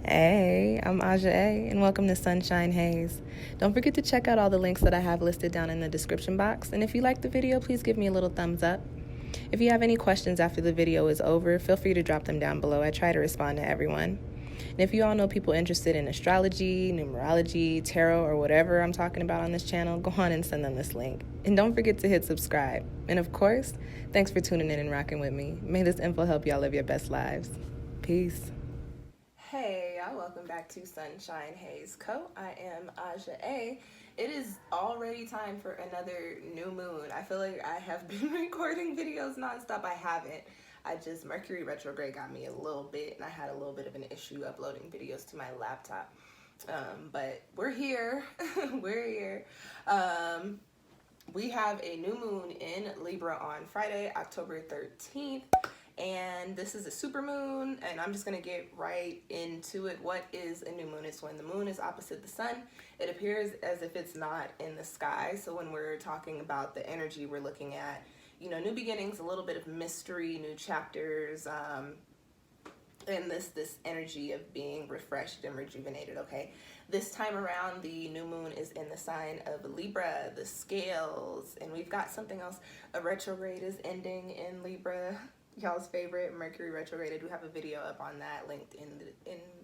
Hey, I'm Aja A, and welcome to Sunshine Haze. Don't forget to check out all the links that I have listed down in the description box, and if you like the video, please give me a little thumbs up. If you have any questions after the video is over, feel free to drop them down below. I try to respond to everyone. And if you all know people interested in astrology, numerology, tarot, or whatever I'm talking about on this channel, go on and send them this link. And don't forget to hit subscribe. And of course, thanks for tuning in and rocking with me. May this info help y'all live your best lives. Peace. Hey, y'all, welcome back to Sunshine Haze Co. I am Aja A. It is already time for another new moon. I feel like I have been recording videos nonstop. I haven't. Mercury retrograde got me a little bit, and I had a little bit of an issue uploading videos to my laptop. But we're here. We're here. We have a new moon in Libra on Friday, October 13th. And this is a super moon, and I'm just going to get right into it. What is a new moon? It's when the moon is opposite the sun. It appears as if it's not in the sky. So when we're talking about the energy, we're looking at, new beginnings, a little bit of mystery, new chapters, and this energy of being refreshed and rejuvenated, okay? This time around, the new moon is in the sign of Libra, the scales, and we've got something else. A retrograde is ending in Libra. Y'all's favorite Mercury retrograde. I do have a video up on that linked in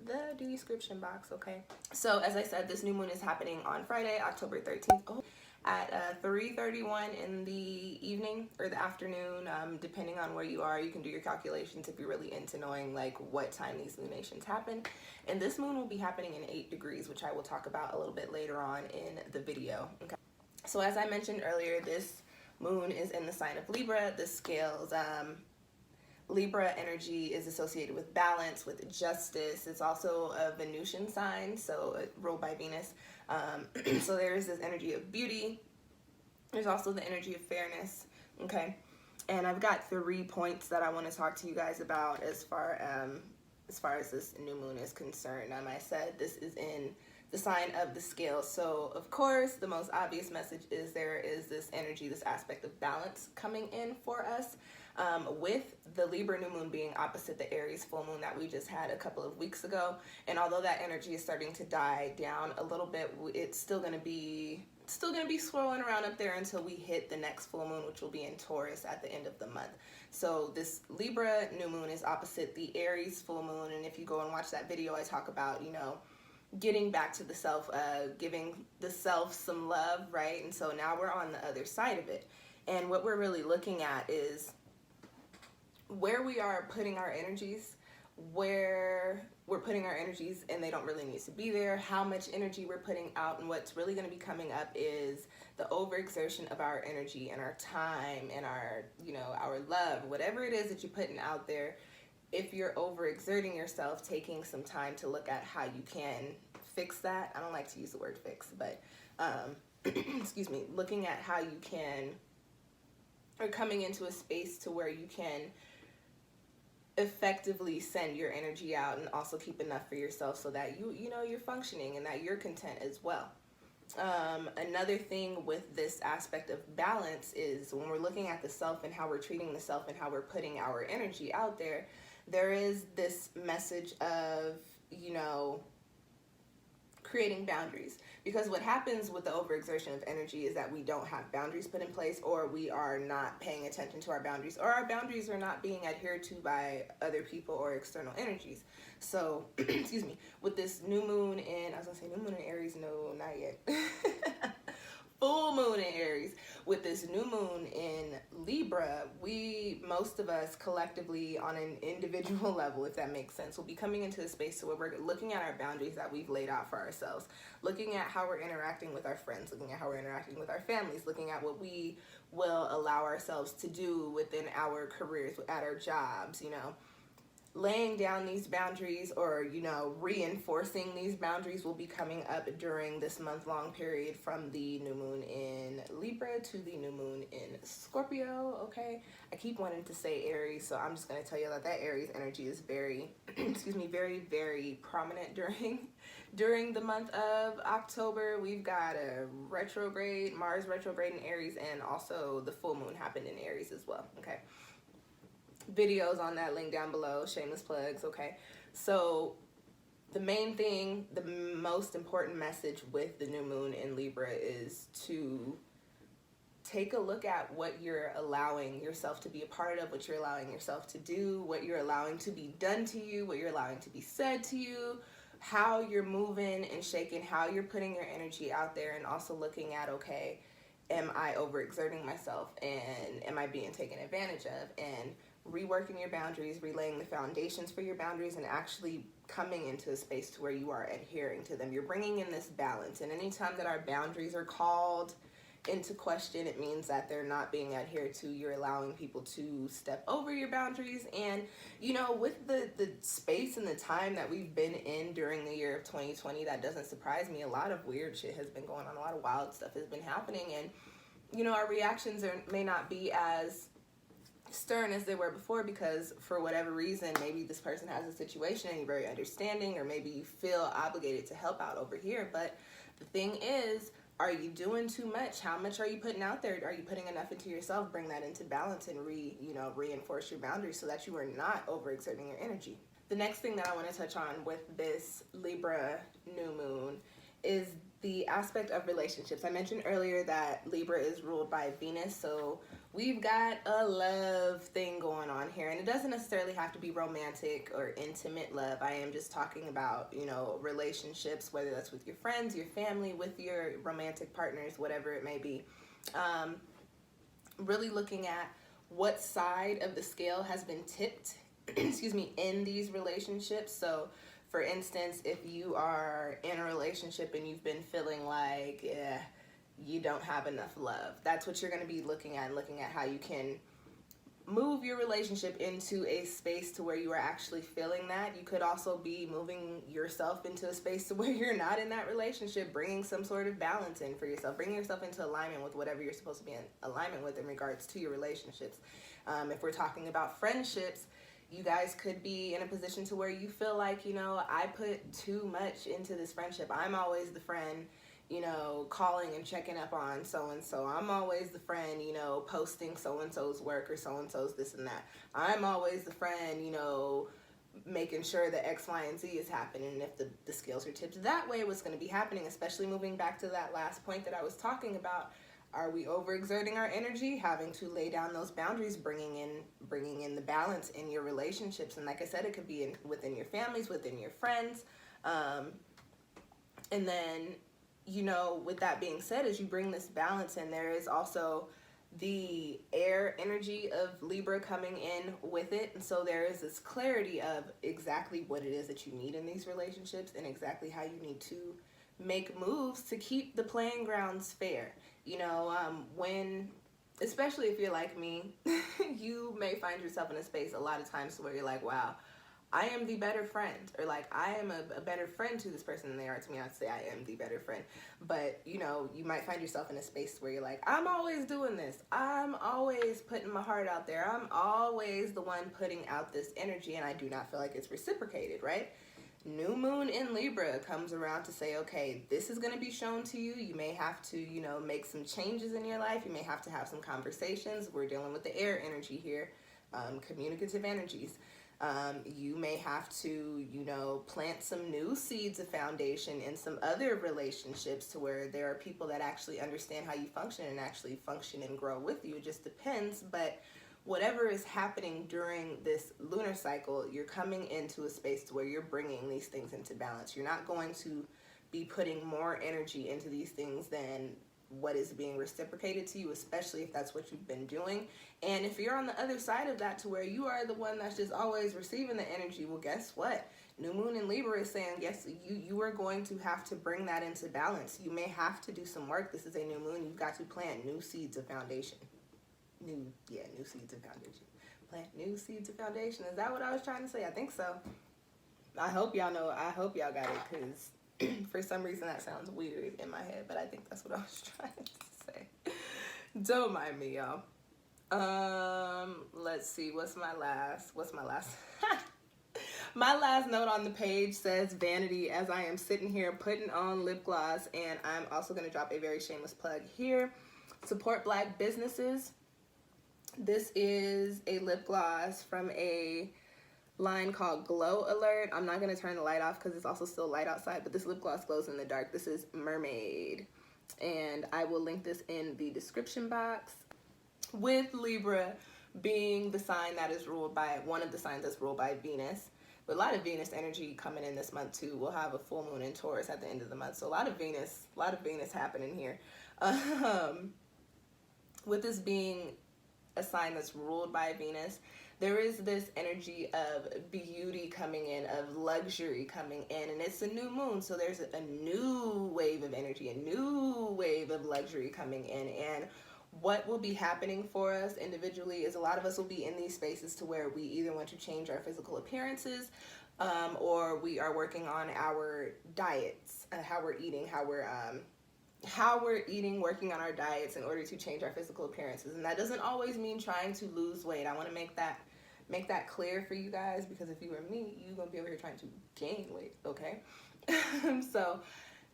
the description box, okay? So as I said, this new moon is happening on Friday, October 13th at 3:31 in the evening or the afternoon, depending on where you are. You can do your calculations if you're really into knowing like what time these lunations happen. And this moon will be happening in 8 degrees, which I will talk about a little bit later on in the video, okay? So as I mentioned earlier, this moon is in the sign of Libra, the scales. Libra energy is associated with balance, with justice. It's also a Venusian sign, so ruled by Venus. So there's this energy of beauty. There's also the energy of fairness, okay? And I've got 3 points that I want to talk to you guys about as far as this new moon is concerned. I said this is in the sign of the scales. So of course, the most obvious message is there is this energy, this aspect of balance coming in for us. With the Libra new moon being opposite the Aries full moon that we just had a couple of weeks ago. And although that energy is starting to die down a little bit, it's still going to be swirling around up there until we hit the next full moon, which will be in Taurus at the end of the month. So this Libra new moon is opposite the Aries full moon. And if you go and watch that video, I talk about, getting back to the self, giving the self some love, right? And so now we're on the other side of it. And what we're really looking at is where we are putting our energies, where we're putting our energies and they don't really need to be there, how much energy we're putting out, and what's really going to be coming up is the overexertion of our energy and our time and our, our love, whatever it is that you're putting out there. If you're overexerting yourself, taking some time to look at how you can fix that. I don't like to use the word fix, but excuse me, looking at how you can, or coming into a space to where you can effectively send your energy out and also keep enough for yourself so that you're functioning and that you're content as well. Another thing with this aspect of balance is when we're looking at the self and how we're treating the self and how we're putting our energy out there, there is this message of, creating boundaries. Because what happens with the overexertion of energy is that we don't have boundaries put in place, or we are not paying attention to our boundaries, or our boundaries are not being adhered to by other people or external energies. So, excuse me, with this new moon in, I was gonna say new moon in Aries, no, not yet. Full moon in Aries. With this new moon in Libra, most of us collectively on an individual level, if that makes sense, will be coming into a space where we're looking at our boundaries that we've laid out for ourselves, looking at how we're interacting with our friends, looking at how we're interacting with our families, looking at what we will allow ourselves to do within our careers, at our jobs, laying down these boundaries or, reinforcing these boundaries will be coming up during this month-long period from the new moon in Libra to the new moon in Scorpio, okay? I keep wanting to say Aries, so I'm just going to tell you that Aries energy is very, very, very prominent during the month of October. We've got a retrograde, Mars retrograde in Aries, and also the full moon happened in Aries as well, okay? Videos on that link down below, shameless plugs, okay? So the main thing, the most important message with the new moon in Libra is to take a look at what you're allowing yourself to be a part of, what you're allowing yourself to do, what you're allowing to be done to you, what you're allowing to be said to you, how you're moving and shaking, how you're putting your energy out there, and also looking at, okay, am I overexerting myself and am I being taken advantage of? And reworking your boundaries, relaying the foundations for your boundaries, and actually coming into a space to where you are adhering to them. You're bringing in this balance, and anytime that our boundaries are called into question, it means that they're not being adhered to. You're allowing people to step over your boundaries. And you know, with the space and the time that we've been in during the year of 2020, that doesn't surprise me. A lot of weird shit has been going on, a lot of wild stuff has been happening, and you know, our reactions may not be as stern as they were before, because for whatever reason, maybe this person has a situation and you're very understanding, or maybe you feel obligated to help out over here. But the thing is, are you doing too much? How much are you putting out there? Are you putting enough into yourself? Bring that into balance and reinforce your boundaries so that you are not overexerting your energy. The next thing that I want to touch on with this Libra new moon is the aspect of relationships. I mentioned earlier that Libra is ruled by Venus, so we've got a love thing going on here, and it doesn't necessarily have to be romantic or intimate love. I am just talking about, you know, relationships, whether that's with your friends, your family, with your romantic partners, whatever it may be. Really looking at what side of the scale has been tipped, excuse me, in these relationships. So for instance, if you are in a relationship and you've been feeling like you don't have enough love, that's what you're going to be looking at, how you can move your relationship into a space to where you are actually feeling that. You could also be moving yourself into a space to where you're not in that relationship, bringing some sort of balance in for yourself, bringing yourself into alignment with whatever you're supposed to be in alignment with in regards to your relationships. If we're talking about friendships, you guys could be in a position to where you feel like, you know, I put too much into this friendship. I'm always the friend, you know, calling and checking up on so-and-so. I'm always the friend, you know, posting so-and-so's work or so-and-so's this and that. I'm always the friend, you know, making sure that X, Y, and Z is happening. And if the scales are tipped that way, what's going to be happening, especially moving back to that last point that I was talking about, are we overexerting our energy, having to lay down those boundaries, bringing in the balance in your relationships? And like I said, it could be within your families, within your friends. And then, you know, with that being said, as you bring this balance in, there is also the air energy of Libra coming in with it. And so there is this clarity of exactly what it is that you need in these relationships and exactly how you need to make moves to keep the playing grounds fair. You know, especially if you're like me, you may find yourself in a space a lot of times where you're like, wow, I am the better friend, or like, I am a better friend to this person than they are to me. I'd say I am the better friend. But, you know, you might find yourself in a space where you're like, I'm always doing this. I'm always putting my heart out there. I'm always the one putting out this energy, and I do not feel like it's reciprocated, right? New moon in Libra comes around to say, okay, this is going to be shown to you. You may have to, you know, make some changes in your life. You may have to have some conversations. We're dealing with the air energy here, communicative energies. You may have to, you know, plant some new seeds of foundation in some other relationships to where there are people that actually understand how you function and actually function and grow with you. It just depends. But whatever is happening during this lunar cycle, you're coming into a space to where you're bringing these things into balance. You're not going to be putting more energy into these things than what is being reciprocated to you, especially if that's what you've been doing. And if you're on the other side of that to where you are the one that's just always receiving the energy, well, guess what? New moon in Libra is saying, yes, you are going to have to bring that into balance. You may have to do some work. This is a new moon. You've got to plant new seeds of foundation. New seeds of foundation. Plant new seeds of foundation. Is that what I was trying to say? I think so. I hope y'all know. I hope y'all got it, because for some reason that sounds weird in my head, but I think that's what I was trying to say. Don't mind me, y'all. Let's see. What's my last? My last note on the page says vanity, as I am sitting here putting on lip gloss, and I'm also going to drop a very shameless plug here. Support Black businesses. This is a lip gloss from a line called Glow Alert. I'm not going to turn the light off because it's also still light outside, but this lip gloss glows in the dark. This is Mermaid, and I will link this in the description box. With Libra being the sign that is ruled by, one of the signs that's ruled by Venus, but a lot of Venus energy coming in this month too. We'll have a full moon in Taurus at the end of the month, so a lot of Venus happening here. With this being a sign that's ruled by Venus, there is this energy of beauty coming in, of luxury coming in, and it's a new moon, so there's a new wave of energy, a new wave of luxury coming in. And what will be happening for us individually is a lot of us will be in these spaces to where we either want to change our physical appearances, or we are working on our diets, how we're eating, working on our diets in order to change our physical appearances. And that doesn't always mean trying to lose weight. I want to make that clear for you guys, because if you were me, you're gonna be over here trying to gain weight, okay? So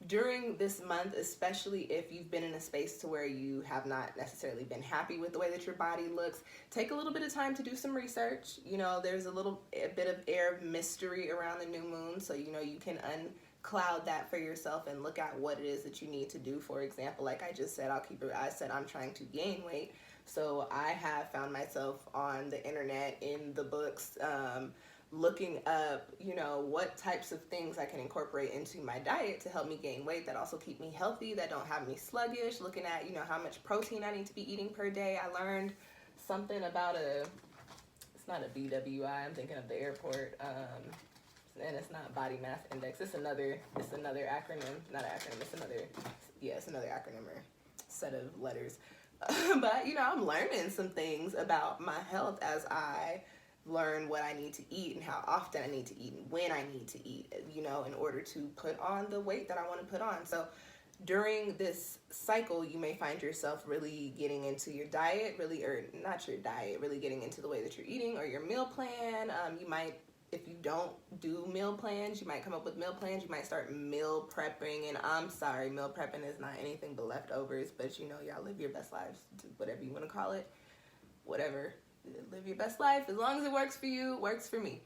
during this month, especially if you've been in a space to where you have not necessarily been happy with the way that your body looks, take a little bit of time to do some research. You know, there's a bit of air of mystery around the new moon, so you know you can uncloud that for yourself and look at what it is that you need to do. For example, like I just said, I said I'm trying to gain weight, so I have found myself on the internet, in the books, looking up, you know, what types of things I can incorporate into my diet to help me gain weight, that also keep me healthy, that don't have me sluggish, looking at, you know, how much protein I need to be eating per day. I learned something about it's not a BWI, I'm thinking of the airport, and it's not body mass index, it's another acronym, not an acronym, it's another acronym or set of letters. But, you know, I'm learning some things about my health as I learn what I need to eat and how often I need to eat and when I need to eat, you know, in order to put on the weight that I want to put on. So during this cycle, you may find yourself really getting into your diet, really getting into the way that you're eating or your meal plan. You might, if you don't do meal plans, you might come up with meal plans. You might start meal prepping, and I'm sorry, meal prepping is not anything but leftovers, but you know, y'all live your best lives, whatever you want to call it, whatever. Live your best life. As long as it works for you, it works for me.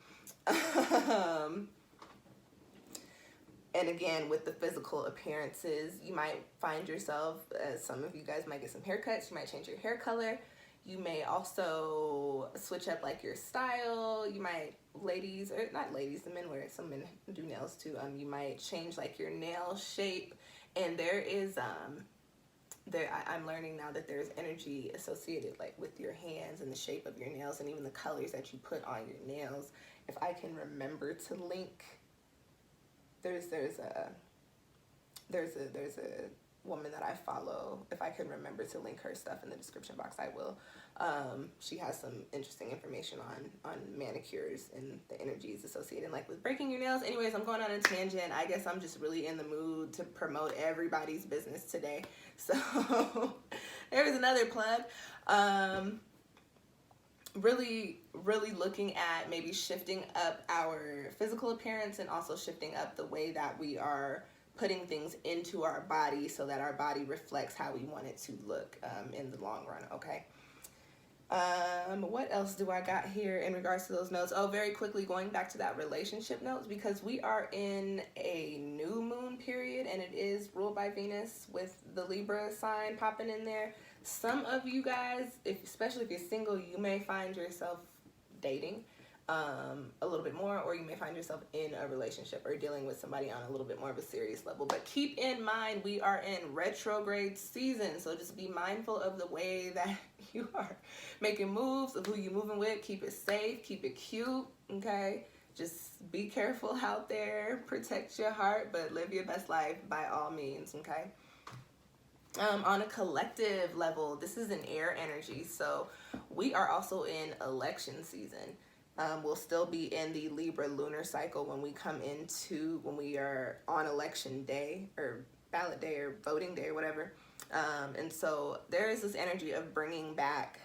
And again, with the physical appearances, you might find yourself, some of you guys might get some haircuts, you might change your hair color. You may also switch up like your style. You might, ladies, or not ladies, the men wear it, some men do nails too. You might change like your nail shape. And there is, I'm learning now that there's energy associated like with your hands and the shape of your nails and even the colors that you put on your nails. If I can remember to link, there's a woman that I follow. If I can remember to link her stuff in the description box, I will. She has some interesting information on manicures and the energies associated like with breaking your nails. Anyways, I'm going on a tangent. I guess I'm just really in the mood to promote everybody's business today. So there's another plug. Really looking at maybe shifting up our physical appearance and also shifting up the way that we are putting things into our body so that our body reflects how we want it to look in the long run, okay? What else do I got here in regards to those notes? Oh, very quickly, going back to that relationship notes, because we are in a new moon period and it is ruled by Venus with the Libra sign popping in there. Some of you guys, especially if you're single, you may find yourself dating a little bit more, or you may find yourself in a relationship or dealing with somebody on a little bit more of a serious level. But keep in mind, we are in retrograde season, so just be mindful of the way that you are making moves, of who you're moving with. Keep it safe, keep it cute, okay? Just be careful out there, protect your heart, but live your best life by all means, okay? On a collective level, this is an air energy, so we are also in election season. We'll still be in the Libra lunar cycle when we are on election day or ballot day or voting day or whatever. And so there is this energy of bringing back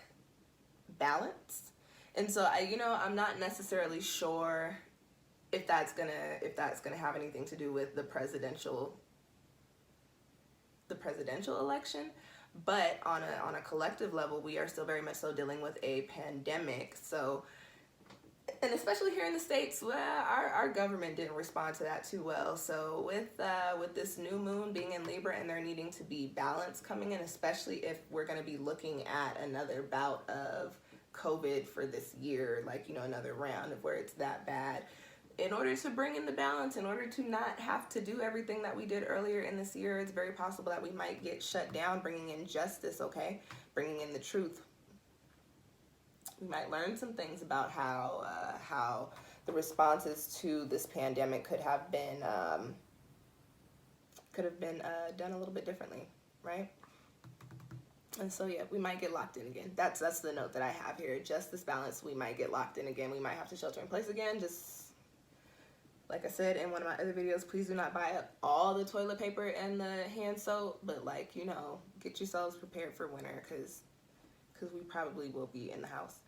balance. And so I'm not necessarily sure if that's gonna have anything to do with the presidential election. But on a collective level, we are still very much so dealing with a pandemic. So And especially here in the States, well, our government didn't respond to that too well. So with this new moon being in Libra and there needing to be balance coming in, especially if we're going to be looking at another bout of COVID for this year, like, you know, another round of where it's that bad, in order to bring in the balance, in order to not have to do everything that we did earlier in this year, it's very possible that we might get shut down, bringing in justice, okay? Bringing in the truth. We might learn some things about how the responses to this pandemic could have been done a little bit differently, right? And so yeah, we might get locked in again. That's the note that I have here. Justice, balance. We might get locked in again. We might have to shelter in place again. Just like I said in one of my other videos, please do not buy up all the toilet paper and the hand soap, but, like, you know, get yourselves prepared for winter, because we probably will be in the house.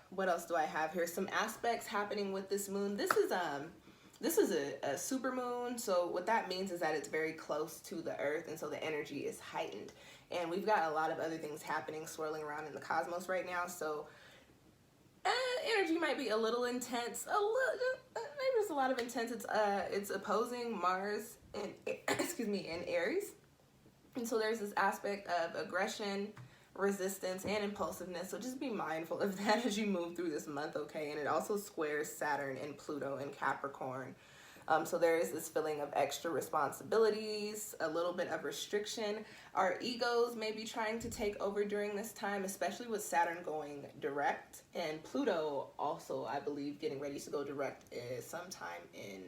What else do I have here? Some aspects happening with this moon. This is a super moon, so what that means is that it's very close to the earth, and so the energy is heightened. And we've got a lot of other things happening, swirling around in the cosmos right now, so energy might be a little intense, maybe there's a lot of intense. It's opposing Mars and in Aries, and so there's this aspect of aggression, resistance, and impulsiveness. So just be mindful of that as you move through this month, okay? And it also squares Saturn and Pluto and Capricorn. So there is this feeling of extra responsibilities, a little bit of restriction. Our egos may be trying to take over during this time, especially with Saturn going direct. And Pluto also, I believe, getting ready to go direct is sometime in,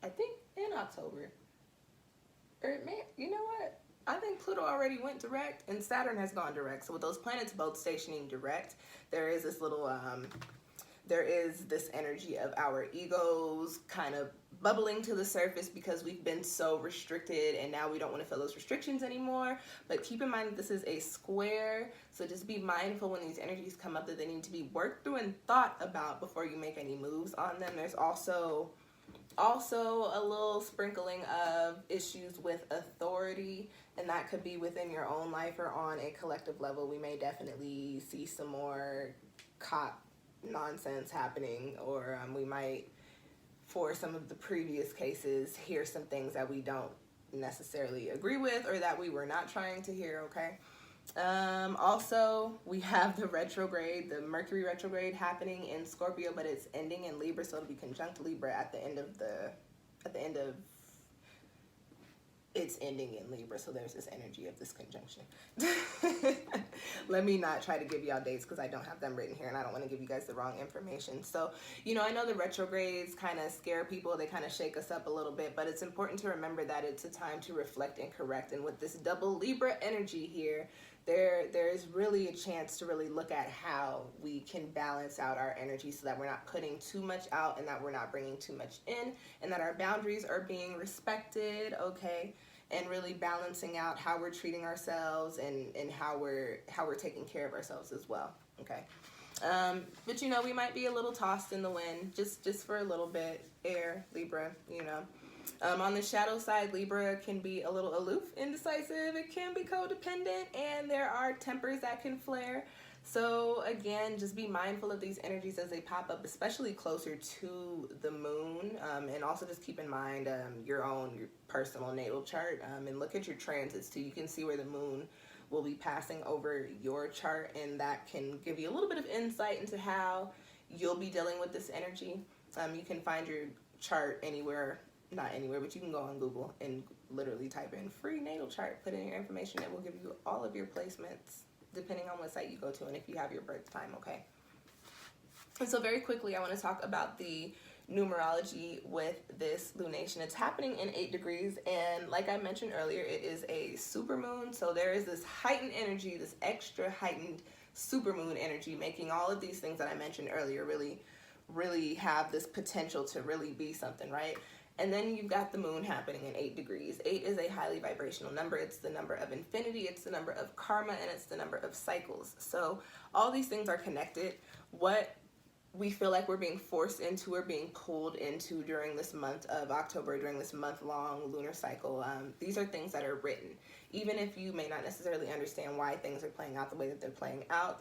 I think, in October. Or it may, you know what? I think Pluto already went direct and Saturn has gone direct. So with those planets both stationing direct, there is this little, there is this energy of our egos kind of bubbling to the surface because we've been so restricted and now we don't want to feel those restrictions anymore. But keep in mind that this is a square, so just be mindful when these energies come up that they need to be worked through and thought about before you make any moves on them. There's also a little sprinkling of issues with authority, and that could be within your own life or on a collective level. We may definitely see some more cop nonsense happening, or we might, for some of the previous cases, hear some things that we don't necessarily agree with or that we were not trying to hear, okay? Also, we have the retrograde, the Mercury retrograde happening in Scorpio, but it's ending in Libra, so it'll be conjunct Libra at the end of it's ending in Libra, so there's this energy of this conjunction. Let me not try to give y'all dates because I don't have them written here and I don't want to give you guys the wrong information. So, you know, I know the retrogrades kind of scare people, they kind of shake us up a little bit, but it's important to remember that it's a time to reflect and correct. And with this double Libra energy here, there's really a chance to really look at how we can balance out our energy so that we're not putting too much out and that we're not bringing too much in, and that our boundaries are being respected, okay? And really balancing out how we're treating ourselves and how we're taking care of ourselves as well, okay? But, you know, we might be a little tossed in the wind just for a little bit. Air, Libra, you know. On the shadow side, Libra can be a little aloof, indecisive, it can be codependent, and there are tempers that can flare. So again, just be mindful of these energies as they pop up, especially closer to the moon, and also just keep in mind your personal natal chart, and look at your transits too. You can see where the moon will be passing over your chart, and that can give you a little bit of insight into how you'll be dealing with this energy. You can find your chart anywhere. Not anywhere, but you can go on Google and literally type in free natal chart, put in your information. It will give you all of your placements depending on what site you go to and if you have your birth time, okay? And so very quickly, I want to talk about the numerology with this lunation. It's happening in 8 degrees, and like I mentioned earlier, it is a super moon, so there is this heightened energy, this extra heightened super moon energy, making all of these things that I mentioned earlier really have this potential to really be something, right? And then you've got the moon happening in 8 degrees. 8 is a highly vibrational number. It's the number of infinity, it's the number of karma, and it's the number of cycles. So all these things are connected. What we feel like we're being forced into or being pulled into during this month of October, during this month-long lunar cycle. These are things that are written. Even if you may not necessarily understand why things are playing out the way that they're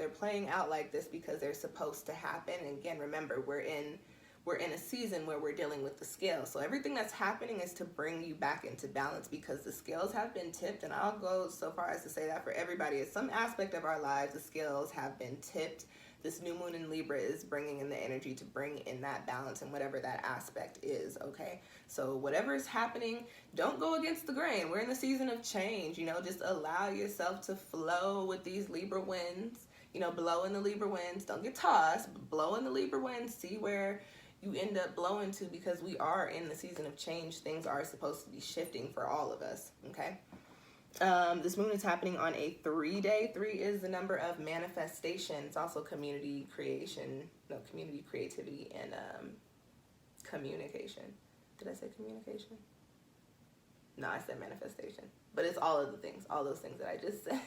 playing out like this because they're supposed to happen. And again, remember, we're in a season where we're dealing with the scales. So everything that's happening is to bring you back into balance because the scales have been tipped. And I'll go so far as to say that for everybody, at some aspect of our lives, the scales have been tipped. This new moon in Libra is bringing in the energy to bring in that balance and whatever that aspect is, okay? So whatever is happening, don't go against the grain. We're in the season of change, you know, just allow yourself to flow with these Libra winds, you know, blow in the Libra winds. Don't get tossed, but blow in the Libra winds, see where you end up blowing to, because we are in the season of change. Things are supposed to be shifting for all of us, okay? This moon is happening on a 3-day. 3 is the number of manifestation. It's also community creation, no, community creativity and communication. Did I say communication? No, I said manifestation. But it's all of the things, all those things that I just said.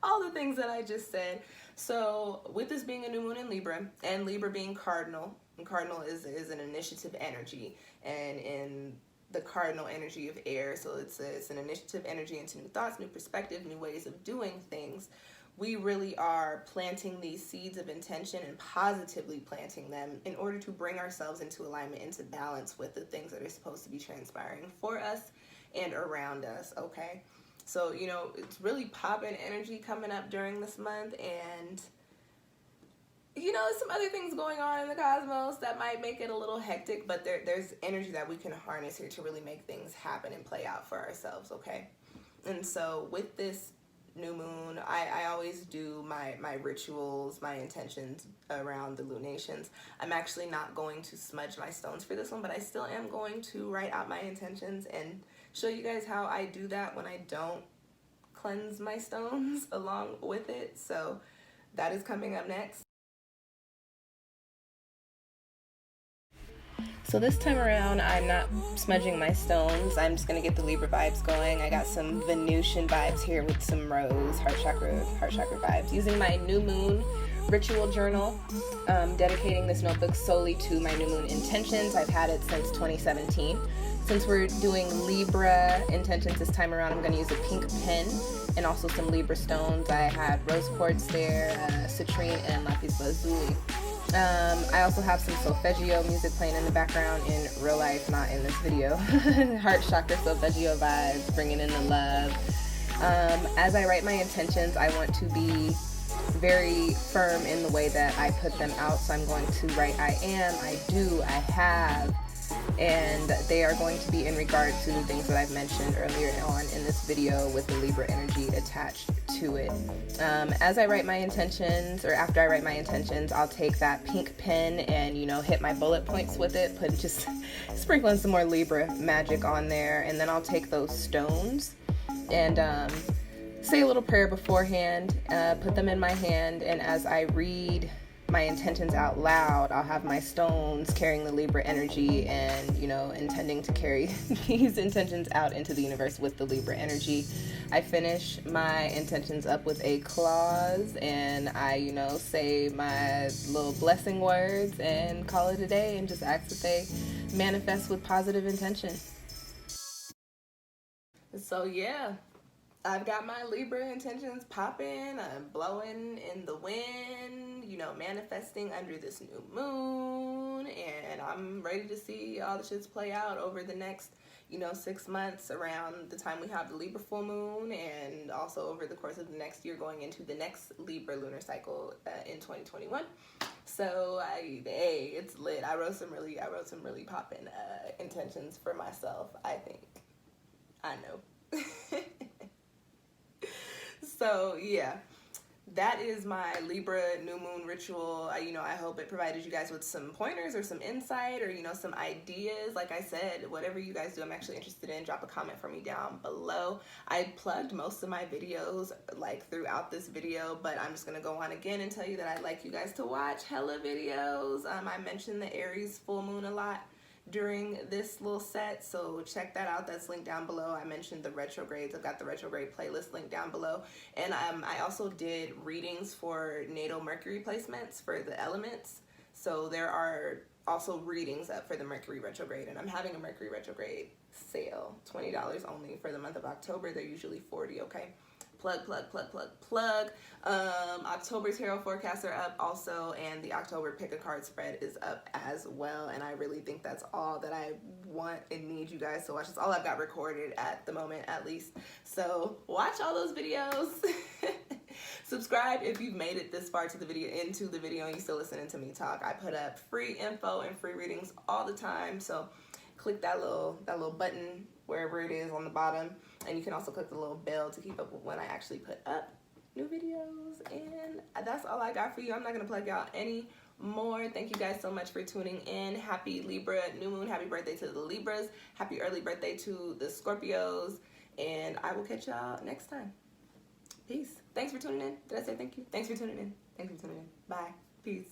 All the things that I just said. So with this being a new moon in Libra, and Libra being cardinal, and cardinal is an initiative energy, and in the cardinal energy of air, so it's an initiative energy into new thoughts, new perspective, new ways of doing things. We really are planting these seeds of intention and positively planting them in order to bring ourselves into alignment, into balance with the things that are supposed to be transpiring for us and around us, okay? So, you know, it's really popping energy coming up during this month, and you know, some other things going on in the cosmos that might make it a little hectic, but there's energy that we can harness here to really make things happen and play out for ourselves, okay? And so with this new moon, I always do my rituals, my intentions around the lunations. I'm actually not going to smudge my stones for this one, but I still am going to write out my intentions and show you guys how I do that when I don't cleanse my stones along with it. So that is coming up next. So this time around, I'm not smudging my stones. I'm just going to get the Libra vibes going. I got some Venusian vibes here with some rose, heart chakra vibes. Using my new moon ritual journal, dedicating this notebook solely to my new moon intentions. I've had it since 2017. Since we're doing Libra intentions this time around, I'm going to use a pink pen and also some Libra stones. I had rose quartz there, citrine, and lapis lazuli. I also have some solfeggio music playing in the background in real life, not in this video. Heart chakra solfeggio vibes, bringing in the love. As I write my intentions, I want to be very firm in the way that I put them out. So I'm going to write I am, I do, I have, and they are going to be in regard to the things that I've mentioned earlier on in this video with the Libra energy attached to it. As I write my intentions, or after I write my intentions, I'll take that pink pen and, you know, hit my bullet points with it, just sprinkling some more Libra magic on there, and then I'll take those stones and say a little prayer beforehand, put them in my hand, and as I read my intentions out loud, I'll have my stones carrying the Libra energy and, you know, intending to carry these intentions out into the universe with the Libra energy. I finish my intentions up with a clause, and I, you know, say my little blessing words and call it a day, and just ask that they manifest with positive intention. So yeah, I've got my Libra intentions popping, I'm blowing in the wind, you know, manifesting under this new moon, and I'm ready to see all the shits play out over the next, you know, 6 months around the time we have the Libra full moon, and also over the course of the next year going into the next Libra lunar cycle in 2021. So hey, it's lit. I wrote some really popping intentions for myself, I think. I know. So yeah, that is my Libra new moon ritual. I hope it provided you guys with some pointers or some insight, or, you know, some ideas. Like I said, whatever you guys do, I'm actually interested in. Drop a comment for me down below. I plugged most of my videos like throughout this video, but I'm just gonna go on again and tell you that I'd like you guys to watch hella videos. I mentioned the Aries full moon a lot during this little set, so check that out. That's linked down below. I mentioned the retrogrades. I've got the retrograde playlist linked down below, and I also did readings for natal Mercury placements for the elements. So there are also readings up for the Mercury retrograde, and I'm having a Mercury retrograde sale, $20 only for the month of October. They're usually $40, okay? Plug, plug, plug, plug, plug. October tarot forecasts are up also, and the October pick a card spread is up as well. And I really think that's all that I want and need you guys to watch. It's all I've got recorded at the moment, at least. So watch all those videos. Subscribe if you've made it this far to the video, into the video, and you're still listening to me talk. I put up free info and free readings all the time, so click that little button wherever it is on the bottom, and you can also click the little bell to keep up with when I actually put up new videos. And that's all I got for you. I'm not gonna plug y'all any more. Thank you guys so much for tuning in. Happy Libra new moon. Happy birthday to the Libras. Happy early birthday to the Scorpios, and I will catch y'all next time. Peace. Thanks for tuning in. Did I say thank you? Thanks for tuning in. Thanks for tuning in. Bye. Peace.